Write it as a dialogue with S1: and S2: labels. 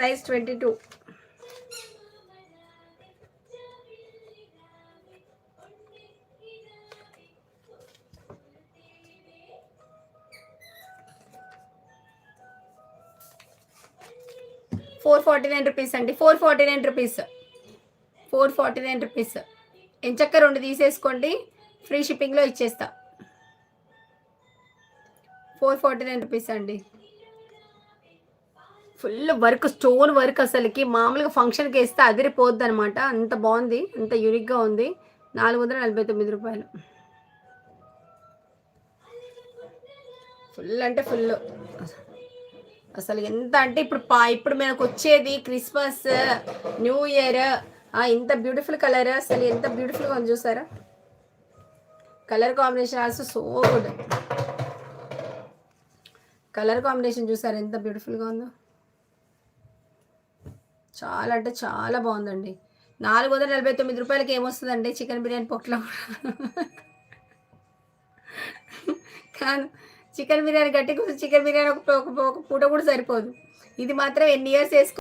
S1: Size 22. ₹449 అండి. 449 rupees. 449 rupees. ఎంచక్క 2 తీసేసుకోండి, ఫ్రీ షిప్పింగ్లో ఇచ్చేస్తా. 449 రూపీస్ అండి. ఫుల్ వర్క్, స్టోన్ వర్క్, అసలుకి మామూలుగా ఫంక్షన్కి వేస్తే అదిరిపోద్ది అనమాట. అంత బాగుంది, అంత యూనిక్గా ఉంది. ₹449. ఫుల్ అంటే ఫుల్. అసలు ఎంత అంటే ఇప్పుడు మనకు వచ్చేది క్రిస్మస్, న్యూ ఇయర్. ఇంత బ్యూటిఫుల్ కలర్, అసలు ఎంత బ్యూటిఫుల్గా ఉంది చూసారా. Colour combination also so good. Colour combination చూసారా ఎంత బ్యూటిఫుల్గా ఉందో. చాలా అంటే చాలా బాగుందండి. ₹449 ఏమొస్తుందండి చికెన్ బిర్యానీ పొట్లో. కాదు, చికెన్ బిర్యానీ గట్టి చికెన్ బిర్యానీ ఒక పూట కూడా సరిపోదు. ఇది మాత్రం ఎన్ని ఇయర్స్ వేసుకో